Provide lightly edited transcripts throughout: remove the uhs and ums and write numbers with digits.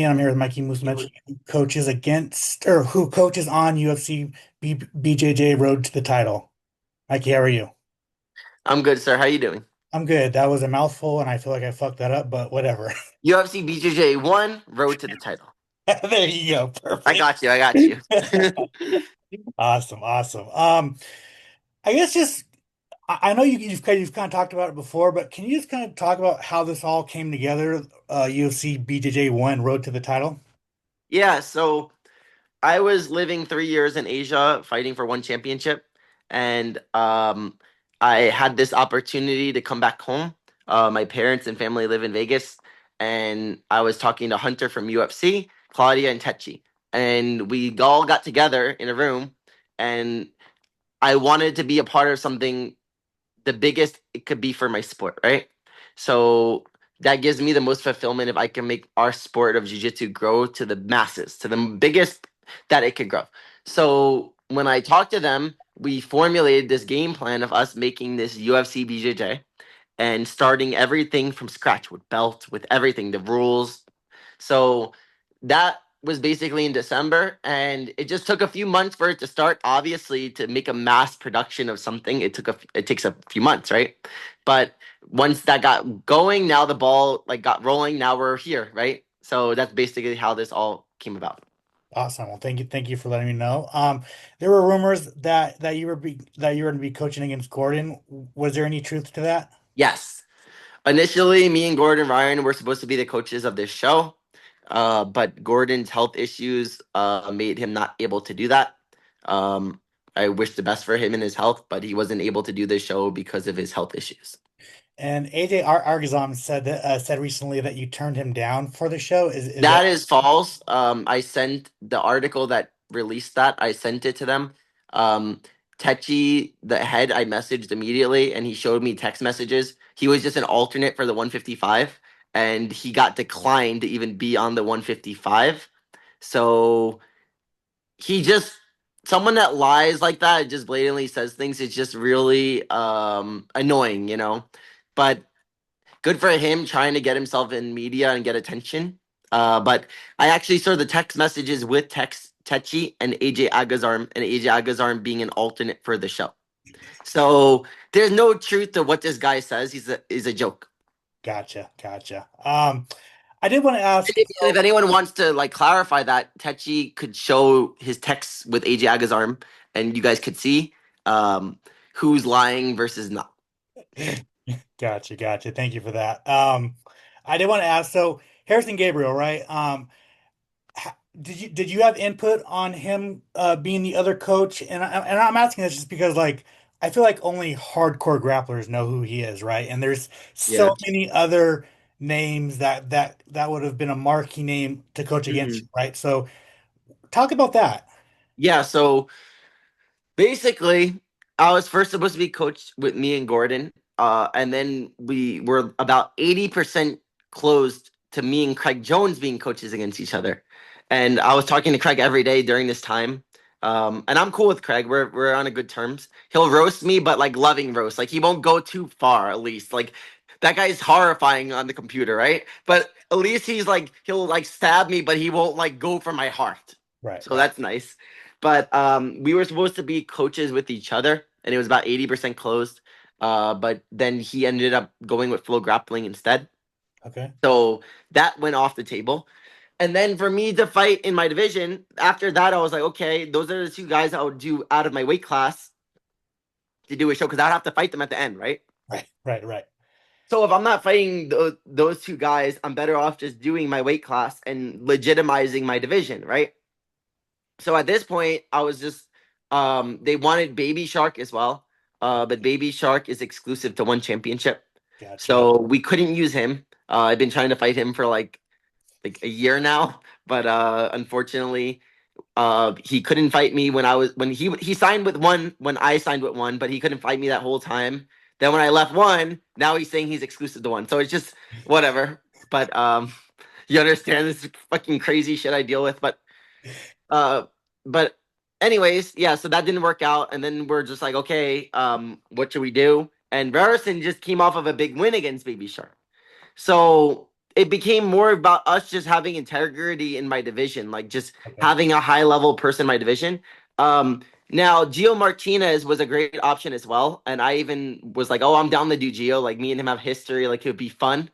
I'm here with Mikey Musumeci, who coaches against or who coaches on UFC BJJ Road to the Title. Mikey, how are you? I'm good, sir. How you doing? I'm good. That was a mouthful, and I feel like I fucked that up, but whatever. UFC BJJ 1, road to the title. There you go. I Perfect. got you. I got you. Awesome, awesome. I guess just I know you've kind of talked about it before, but can you just kind of talk about how this all came together? UFC BJJ one Road to the Title. Yeah, so I was living 3 years in Asia fighting for one championship, and I had this opportunity to come back home. My parents and family live in Vegas, and I was talking to Hunter from UFC, Claudia, and Techi. And we all got together in a room, and I wanted to be a part of something the biggest it could be for my sport, right? So that gives me the most fulfillment if I can make our sport of jiu-jitsu grow to the masses, to the biggest that it could grow. So when I talked to them, we formulated this game plan of us making this UFC BJJ and starting everything from scratch with belt, with everything, the rules. So that was basically in December, and it just took a few months for it to start. Obviously, to make a mass production of something, it takes a few months, right? But once that got going, now the ball like got rolling. Now we're here, right? So that's basically how this all came about. Awesome. Well, thank you for letting me know. There were rumors that you were going to be coaching against Gordon. Was there any truth to that? Yes. Initially, me and Gordon Ryan were supposed to be the coaches of this show, but Gordon's health issues made him not able to do that. Um, I wish the best for him in his health, but he wasn't able to do this show because of his health issues. And AJ Agazarm said recently that you turned him down for the show. Is that That is false. I sent the article that released that. I sent it to them. Um, Techi, the head, I messaged immediately, and he showed me text messages. He was just an alternate for the 155, and he got declined to even be on the 155. So he just someone that lies like that, just blatantly says things. It's just really annoying, you know. But good for him trying to get himself in media and get attention. But I actually saw the text messages with Tex Techi and AJ Agazarm, and AJ Agazarm being an alternate for the show. So there's no truth to what this guy says. He's a joke. gotcha, gotcha. I did want to ask. If anyone wants to like clarify that, Techi could show his texts with AJ Agazarm, and you guys could see um, who's lying versus not. Gotcha, gotcha. Thank you for that. I did want to ask. So Harrison Gabriel, right? Did you have input on him being the other coach? And I'm asking this just because like I feel like only hardcore grapplers know who he is, right? And there's Yeah. so many other names that would have been a marquee name to coach against you, Mhm. right? So talk about that. Yeah. So basically, I was first supposed to be coached with me and Gordon, and then we were about 80% closed to me and Craig Jones being coaches against each other. And I was talking to Craig every day during this time. And I'm cool with Craig. We're on a good terms. He'll roast me, but like loving roast. Like he won't go too far, at least. Like that guy's horrifying on the computer, right? But at least he'll like stab me, but he won't like go for my heart. Right, So right. that's nice. But we were supposed to be coaches with each other, and it was about 80% closed. But then he ended up going with Flow Grappling instead. Okay. So that went off the table. And then for me to fight in my division, after that, I was like, okay, those are the two guys I would do out of my weight class to do a show because I'd have to fight them at the end, right? Right, right, right. So if I'm not fighting those two guys, I'm better off just doing my weight class and legitimizing my division, right? So at this point, I was just they wanted Baby Shark as well. But Baby Shark is exclusive to one championship. Gotcha. So we couldn't use him. I've been trying to fight him for like a year now, but unfortunately, he couldn't fight me when he signed with one when I signed with one, but he couldn't fight me that whole time. Then when I left one, now he's saying he's exclusive to one. So it's just whatever. But you understand this fucking crazy shit I deal with, uh, but anyways, yeah, so that didn't work out, and then we're just like, okay, what should we do? And Rarison just came off of a big win against Baby Shark. So it became more about us just having integrity in my division, like just Okay. having a high level person in my division. Now Gio Martinez was a great option as well, and I even was like, oh, I'm down to do Gio. Like me and him have history, like it would be fun.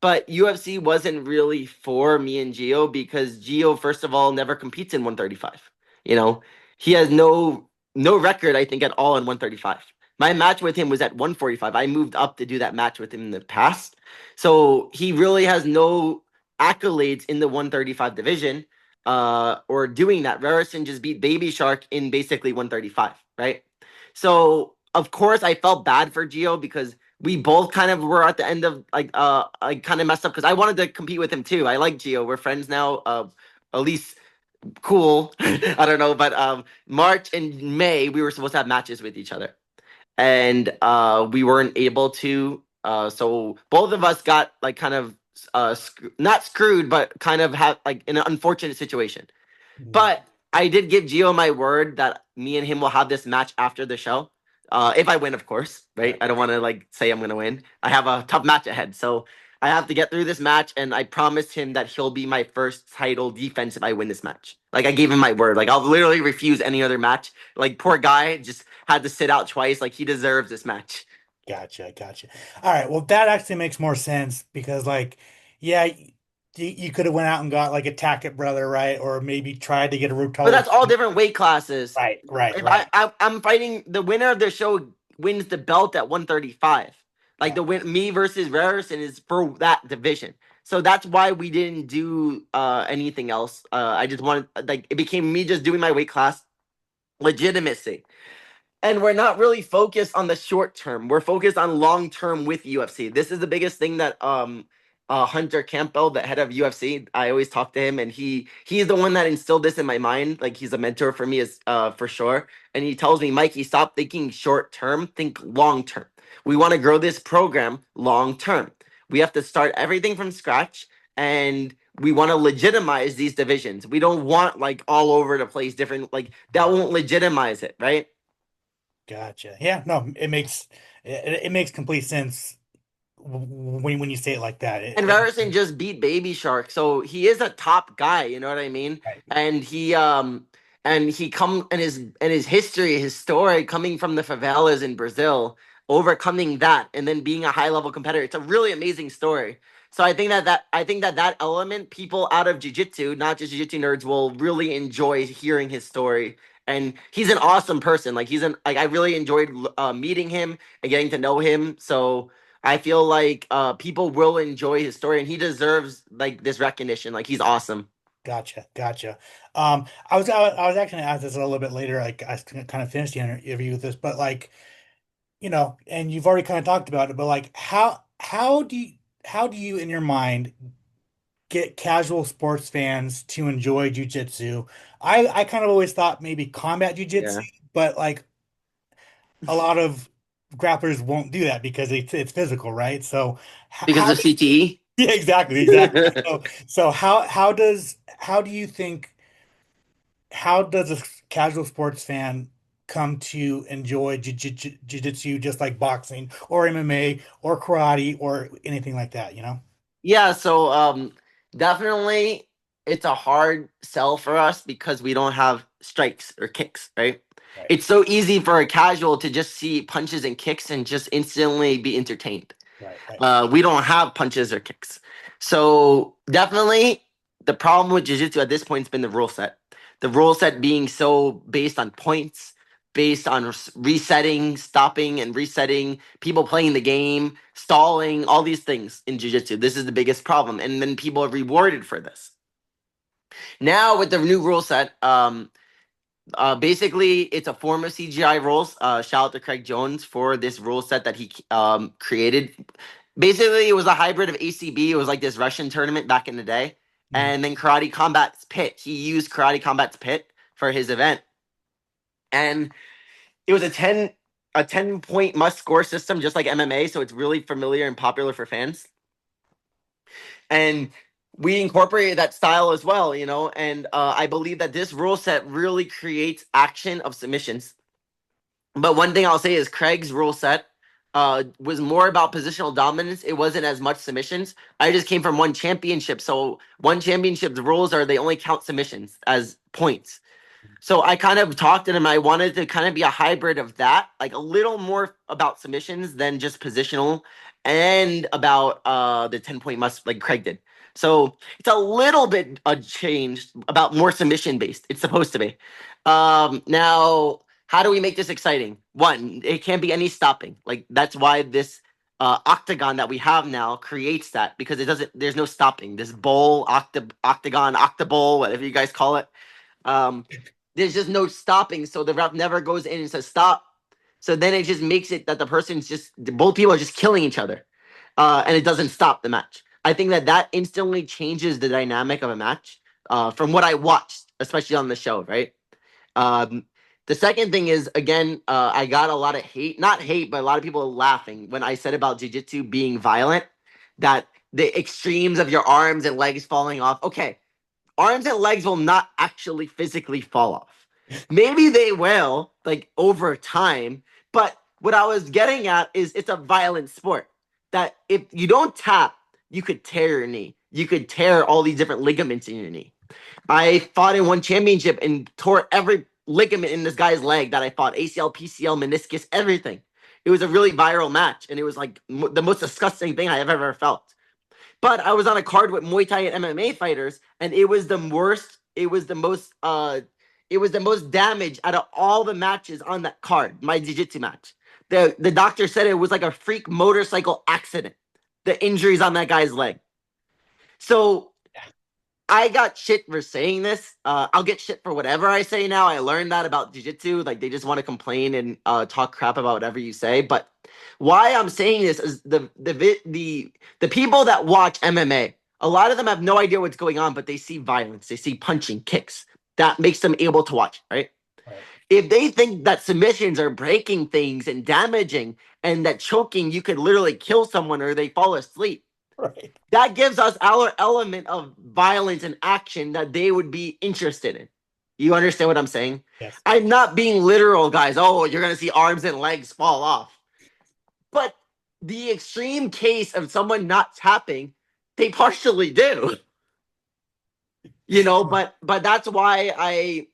But UFC wasn't really for me and Gio because Gio, first of all, never competes in 135. You know, he has no record, I think, at all in 135. My match with him was at 145. I moved up to do that match with him in the past. So he really has no accolades in the 135 division or doing that. Rarison just beat Baby Shark in basically 135, right? So, of course, I felt bad for Gio because we both kind of were at the end of like I kind of messed up because I wanted to compete with him too. I like Gio. We're friends now. At least cool. I don't know, but March and May we were supposed to have matches with each other, and we weren't able to. So both of us got like kind of not screwed, but kind of have like in an unfortunate situation. Mhm. But I did give Gio my word that me and him will have this match after the show. If I win, of course, right? Right. I don't want to like say I'm gonna win. I have a tough match ahead, so I have to get through this match. And I promised him that he'll be my first title defense if I win this match. Like I gave him my word. Like I'll literally refuse any other match. Like poor guy just had to sit out twice. Like he deserves this match. Gotcha, gotcha. All right, well, that actually makes more sense because, like, yeah, you could have went out and got like a Tackett brother, right? Or maybe tried to get a But Rotolo. that's all different weight classes. Right, right, If right. I'm fighting the winner of the show wins the belt at 135. Like Got the win me versus Rarison is for that division. So that's why we didn't do anything else. I just wanted like it became me just doing my weight class legitimacy. And we're not really focused on the short term. We're focused on long term with UFC. This is the biggest thing that Hunter Campbell, the head of UFC, I always talk to him, and he's the one that instilled this in my mind. Like he's a mentor for me, as for sure. And he tells me, Mikey, stop thinking short term, think long term. We want to grow this program long term. We have to start everything from scratch, and we want to legitimize these divisions. We don't want like all over the place different like that won't legitimize it, right? Gotcha. Yeah, no, it makes complete sense when you say it like that. And Rarison just beat Baby Shark, so he is a top guy. You know what I mean? Right, And he come and his history, his story coming from the favelas in Brazil, overcoming that, and then being a high level competitor. It's a really amazing story. So I think that element, people out of jiu-jitsu, not just jiu-jitsu nerds, will really enjoy hearing his story. And he's an awesome person. Like I really enjoyed meeting him and getting to know him. So. I feel like people will enjoy his story, and he deserves like this recognition. Like he's awesome. gotcha, gotcha. I was actually gonna ask this a little bit later. Like I kind of finished the interview with this, but like and you've already kind of talked about it, but like how do you in your mind get casual sports fans to enjoy jujitsu? I kind of always thought maybe combat jujitsu, Yeah, but like a lot of grapplers won't do that because it's physical, right? So because how of CTE. yeah, exactly, exactly. So how do you think how does a casual sports fan come to enjoy jiu-jitsu just like boxing or MMA or karate or anything like that, you know? Yeah, so definitely it's a hard sell for us because we don't have strikes or kicks, right? Right, It's so easy for a casual to just see punches and kicks and just instantly be entertained. right, right. We don't have punches or kicks. So definitely the problem with jiu-jitsu at this point has been the rule set. The rule set being so based on points, based on resetting, stopping and resetting, people playing the game, stalling, all these things in jiu-jitsu. This is the biggest problem. And then people are rewarded for this. Now with the new rule set, basically, it's a form of CGI rules. Shout out to Craig Jones for this rule set that he created. Basically, it was a hybrid of ACB. It was like this Russian tournament back in the day, Mhm. and then Karate Combat's Pit. He used Karate Combat's Pit for his event, and it was a 10 point must score system, just like MMA. So it's really familiar and popular for fans, and we incorporated that style as well. And I believe that this rule set really creates action of submissions. But one thing I'll say is Craig's rule set. was more about positional dominance. It wasn't as much submissions. I just came from one championship, so one championship's rules are they only count submissions as points. So I kind of talked to him. I wanted to kind of be a hybrid of that, like a little more about submissions than just positional, and about the 10 point must like Craig did. So it's a little bit changed about more submission based. It's supposed to be. Now, how do we make this exciting? One, it can't be any stopping. Like that's why this octagon that we have now creates that because it doesn't. There's no stopping. This bowl, octagon, octabowl, whatever you guys call it. Um, there's just no stopping, so the ref never goes in and says stop. So then it just makes it that the person's just both people are just killing each other, and it doesn't stop the match. I think that that instantly changes the dynamic of a match from what I watched, especially on the show. Right. Um, the second thing is again, I got a lot of hate, not hate, but a lot of people laughing when I said about jiu-jitsu being violent. That the extremes of your arms and legs falling off. Okay, arms and legs will not actually physically fall off. Maybe they will, like over time. But what I was getting at is it's a violent sport. That if you don't tap, you could tear your knee. You could tear all these different ligaments in your knee. I fought in one championship and tore every ligament in this guy's leg that I fought ACL, PCL, meniscus, everything. It was a really viral match, and it was like the most disgusting thing I have ever felt. But I was on a card with Muay Thai and MMA fighters, and it was the worst. It was the most damage out of all the matches on that card. My jiu-jitsu match. The doctor said it was like a freak motorcycle accident. The injuries on that guy's leg. So I got shit for saying this. I'll get shit for whatever I say now. I learned that about jiu-jitsu. Like they just want to complain and talk crap about whatever you say. But why I'm saying this is the people that watch MMA, a lot of them have no idea what's going on, but they see violence, they see punching, kicks. That makes them able to watch, right? Right. If they think that submissions are breaking things and damaging, and that choking you could literally kill someone or they fall asleep, Right. that gives us our element of violence and action that they would be interested in. You understand what I'm saying? Yes. I'm not being literal, guys. Oh, you're going to see arms and legs fall off. But the extreme case of someone not tapping, they partially do. But that's why I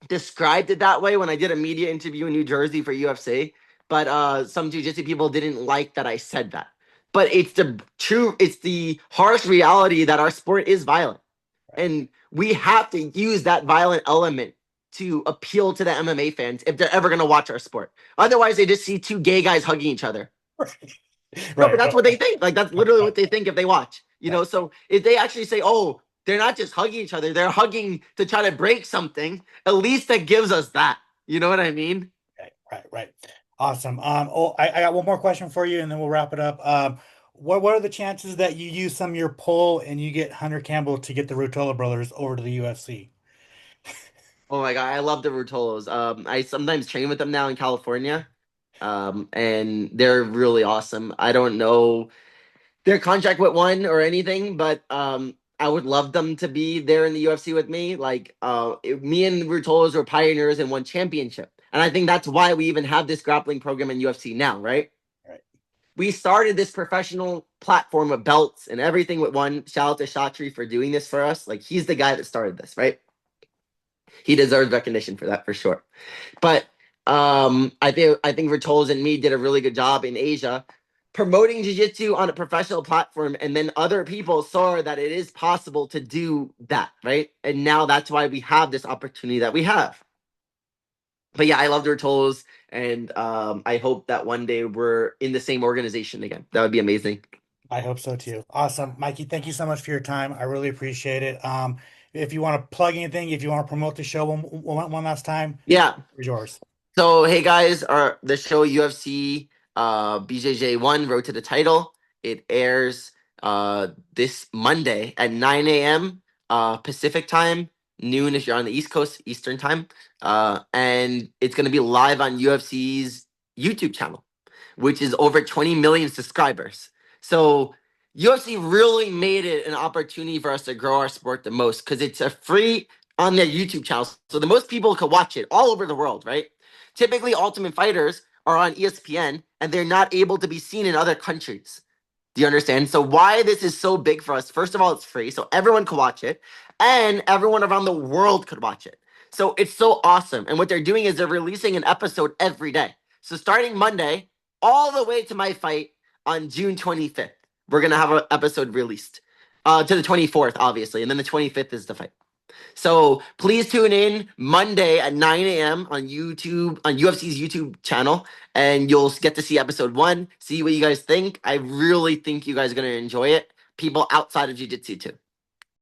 described it that way when I did a media interview in New Jersey for UFC. But some jiu-jitsu people didn't like that I said that. But it's the harsh reality that our sport is violent. Right. And we have to use that violent element to appeal to the MMA fans if they're ever going to watch our sport. Otherwise, they just see two gay guys hugging each other. Right. No, but Right. that's what they think. Like that's literally Right. what they think if they watch. Right. So if they actually say, "Oh, they're not just hugging each other; they're hugging to try to break something," at least that gives us that. You know what I mean? Right. Right. Right. Awesome. I got one more question for you, and then we'll wrap it up. What are the chances that you use some of your pull and you get Hunter Campbell to get the Rutola brothers over to the UFC? Oh my god, I love the Rutolos. I sometimes train with them now in California, and they're really awesome. I don't know their contract with one or anything, but I would love them to be there in the UFC with me. Like me and Rutolos were pioneers in one championship. And I think that's why we even have this grappling program in UFC now, right? Right. We started this professional platform with belts and everything with one. Shout out to Shatri for doing this for us. Like he's the guy that started this, right? He deserves recognition for that for sure. But I think Vertols and me did a really good job in Asia promoting jiu-jitsu on a professional platform, and then other people saw that it is possible to do that, right? And now that's why we have this opportunity that we have. But yeah, I love Vertols, and I hope that one day we're in the same organization again. That would be amazing. I hope so too. Awesome. Mikey, thank you so much for your time. I really appreciate it. If you want to plug anything, if you want to promote the show one last time, Yeah. it's yours. So hey guys, the show UFC BJJ 1 Road to the Title. It airs this Monday at 9 a.m. Pacific time, noon if you're on the East Coast, Eastern time. And it's gonna be live on UFC's YouTube channel, which is over 20 million subscribers. So UFC really made it an opportunity for us to grow our sport the most because it's a free on their YouTube channel. So the most people could watch it all over the world, right? Typically, Ultimate Fighters are on ESPN and they're not able to be seen in other countries. Do you understand? So why this is so big for us? First of all, it's free, so everyone could watch it, and everyone around the world could watch it. So it's so awesome. And what they're doing is they're releasing an episode every day. So starting Monday, all the way to my fight on June 25th, we're gonna have an episode released. To the 24th, obviously, and then the 25th is the fight. So please tune in Monday at 9 a.m. on YouTube, on UFC's YouTube channel, and you'll get to see episode one, see what you guys think. I really think you guys are going to enjoy it. People outside of Jiu Jitsu too.